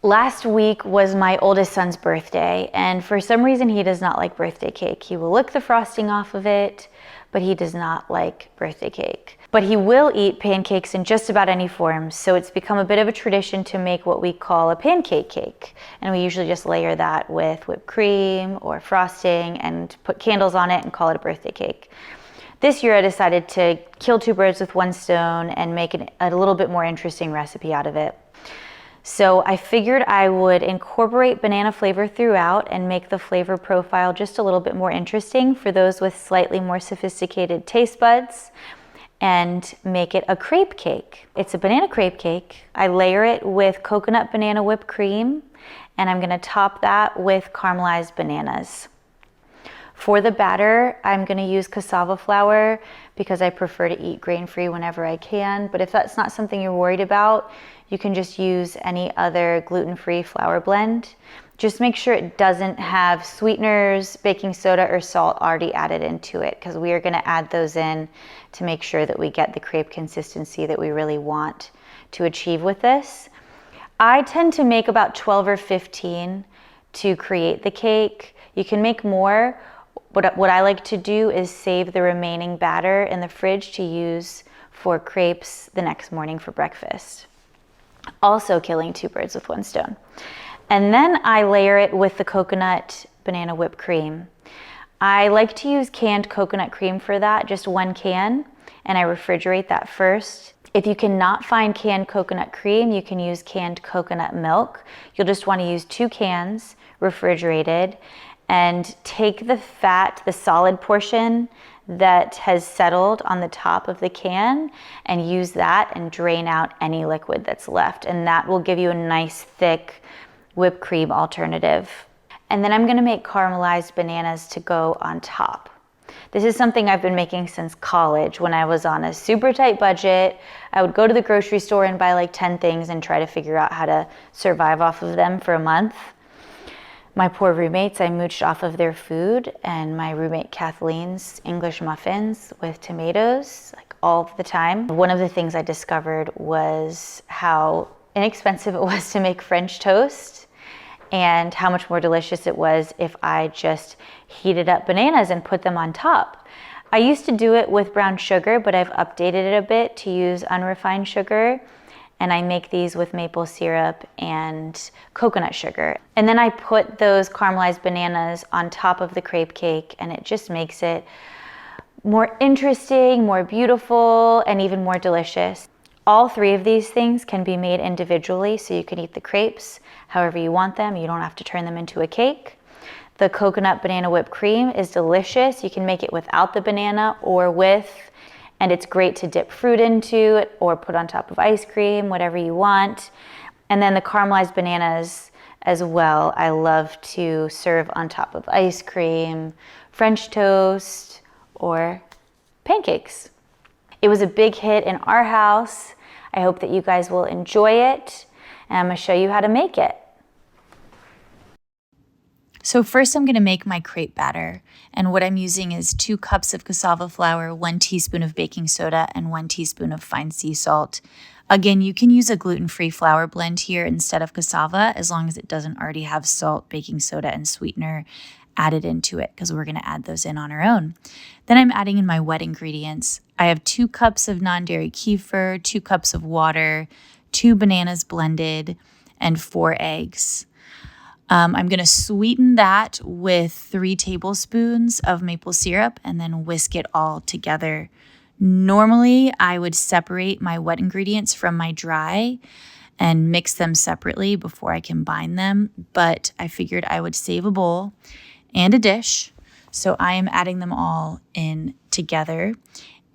Last week was my oldest son's birthday, and for some reason he does not like birthday cake. He will lick the frosting off of it, but he does not like birthday cake. But he will eat pancakes in just about any form, so it's become a bit of a tradition to make what we call a pancake cake. And we usually just layer that with whipped cream or frosting and put candles on it and call it a birthday cake. This year I decided to kill two birds with one stone and make a little bit more interesting recipe out of it. So I figured I would incorporate banana flavor throughout and make the flavor profile just a little bit more interesting for those with slightly more sophisticated taste buds, and make it a crepe cake. It's a banana crepe cake. I layer it with coconut banana whipped cream, and I'm gonna top that with caramelized bananas. For the batter, I'm gonna use cassava flour because I prefer to eat grain-free whenever I can, but if that's not something you're worried about, you can just use any other gluten-free flour blend. Just make sure it doesn't have sweeteners, baking soda, or salt already added into it, because we are gonna add those in to make sure that we get the crepe consistency that we really want to achieve with this. I tend to make about 12 or 15 to create the cake. You can make more. What I like to do is save the remaining batter in the fridge to use for crepes the next morning for breakfast. Also killing two birds with one stone. And then I layer it with the coconut banana whipped cream. I like to use canned coconut cream for that, just one can, and I refrigerate that first. If you cannot find canned coconut cream, you can use canned coconut milk. You'll just want to use 2 cans, refrigerated, and take the fat, the solid portion that has settled on the top of the can, and use that and drain out any liquid that's left. And that will give you a nice thick whipped cream alternative. And then I'm gonna make caramelized bananas to go on top. This is something I've been making since college. When I was on a super tight budget, I would go to the grocery store and buy like 10 things and try to figure out how to survive off of them for a month. My poor roommates, I mooched off of their food, and my roommate Kathleen's English muffins with tomatoes, like all the time. One of the things I discovered was how inexpensive it was to make French toast, and how much more delicious it was if I just heated up bananas and put them on top. I used to do it with brown sugar, but I've updated it a bit to use unrefined sugar. And I make these with maple syrup and coconut sugar. And then I put those caramelized bananas on top of the crepe cake, and it just makes it more interesting, more beautiful, and even more delicious. All 3 of these things can be made individually, so you can eat the crepes however you want them. You don't have to turn them into a cake. The coconut banana whipped cream is delicious. You can make it without the banana or with, and it's great to dip fruit into or put on top of ice cream, whatever you want. And then the caramelized bananas as well, I love to serve on top of ice cream, French toast, or pancakes. It was a big hit in our house. I hope that you guys will enjoy it, and I'm gonna show you how to make it. So first I'm gonna make my crepe batter, and what I'm using is 2 cups of cassava flour, 1 teaspoon of baking soda, and 1 teaspoon of fine sea salt. Again, you can use a gluten-free flour blend here instead of cassava, as long as it doesn't already have salt, baking soda, and sweetener added into it, because we're gonna add those in on our own. Then I'm adding in my wet ingredients. I have 2 cups of non-dairy kefir, 2 cups of water, 2 bananas blended, and 4 eggs. I'm going to sweeten that with 3 tablespoons of maple syrup and then whisk it all together. Normally, I would separate my wet ingredients from my dry and mix them separately before I combine them, but I figured I would save a bowl and a dish, so I am adding them all in together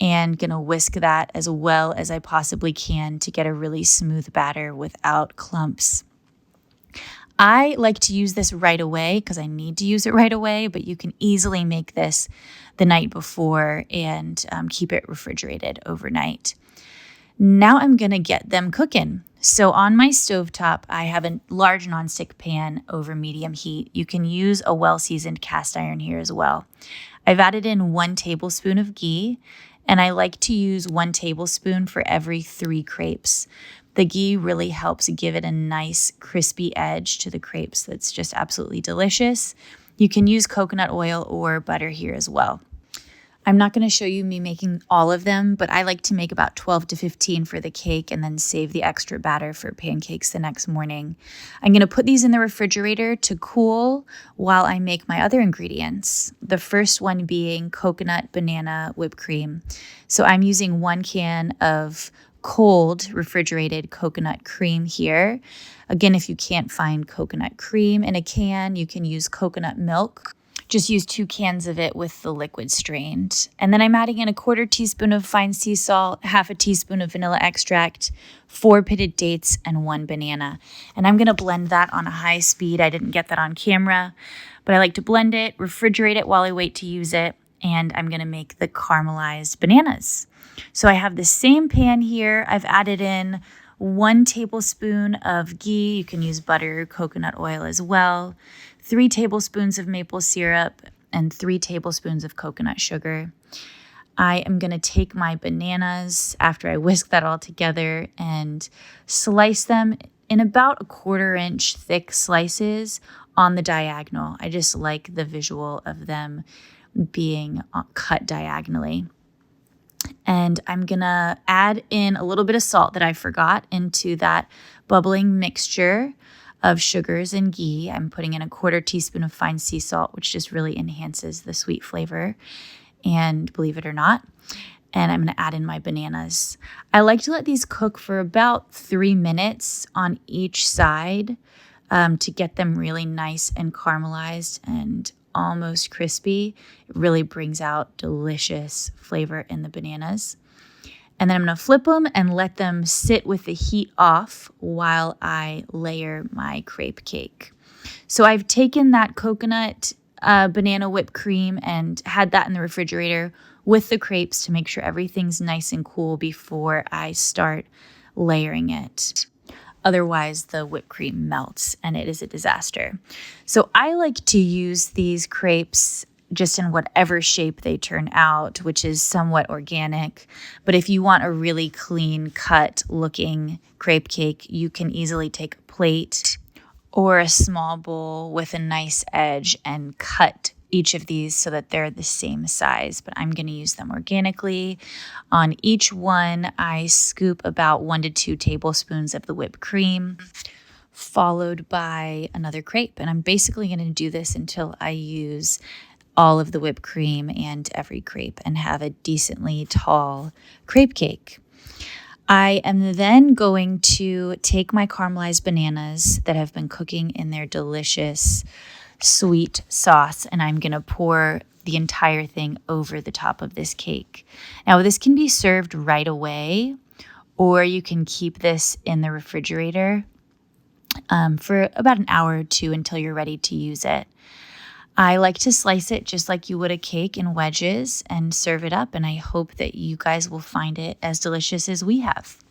and going to whisk that as well as I possibly can to get a really smooth batter without clumps. I like to use this right away because I need to use it right away, but you can easily make this the night before and keep it refrigerated overnight. Now I'm going to get them cooking. So on my stovetop, I have a large nonstick pan over medium heat. You can use a well-seasoned cast iron here as well. I've added in 1 tablespoon of ghee, and I like to use 1 tablespoon for every 3 crepes. The ghee really helps give it a nice crispy edge to the crepes that's just absolutely delicious. You can use coconut oil or butter here as well. I'm not going to show you me making all of them, but I like to make about 12 to 15 for the cake and then save the extra batter for pancakes the next morning. I'm going to put these in the refrigerator to cool while I make my other ingredients. The first one being coconut banana whipped cream. So I'm using 1 can of cold refrigerated coconut cream here. Again, if you can't find coconut cream in a can, you can use coconut milk. Just use 2 cans of it with the liquid strained. And then I'm adding in 1/4 teaspoon of fine sea salt, 1/2 teaspoon of vanilla extract, 4 pitted dates, and 1 banana. And I'm going to blend that on a high speed. I didn't get that on camera, but I like to blend it, refrigerate it while I wait to use it, and I'm going to make the caramelized bananas. So I have the same pan here. I've added in 1 tablespoon of ghee. You can use butter or coconut oil as well. 3 tablespoons of maple syrup and 3 tablespoons of coconut sugar. I am going to take my bananas after I whisk that all together and slice them in about 1/4 inch thick slices on the diagonal. I just like the visual of them being cut diagonally. And I'm going to add in a little bit of salt that I forgot into that bubbling mixture of sugars and ghee. I'm putting in 1/4 teaspoon of fine sea salt, which just really enhances the sweet flavor, and believe it or not. And I'm going to add in my bananas. I like to let these cook for about 3 minutes on each side to get them really nice and caramelized and almost crispy. It really brings out delicious flavor in the bananas. And then I'm going to flip them and let them sit with the heat off while I layer my crepe cake. So I've taken that coconut banana whipped cream and had that in the refrigerator with the crepes to make sure everything's nice and cool before I start layering it. Otherwise, the whipped cream melts and it is a disaster. So I like to use these crepes just in whatever shape they turn out, which is somewhat organic. But if you want a really clean cut looking crepe cake, you can easily take a plate or a small bowl with a nice edge and cut each of these so that they're the same size. But I'm going to use them organically. On each one, I scoop about 1 to 2 tablespoons of the whipped cream, followed by another crepe. And I'm basically going to do this until I use all of the whipped cream and every crepe and have a decently tall crepe cake. I am then going to take my caramelized bananas that have been cooking in their delicious sweet sauce, and I'm going to pour the entire thing over the top of this cake. Now, this can be served right away, or you can keep this in the refrigerator for about an hour or 2 until you're ready to use it. I like to slice it just like you would a cake in wedges and serve it up, and I hope that you guys will find it as delicious as we have.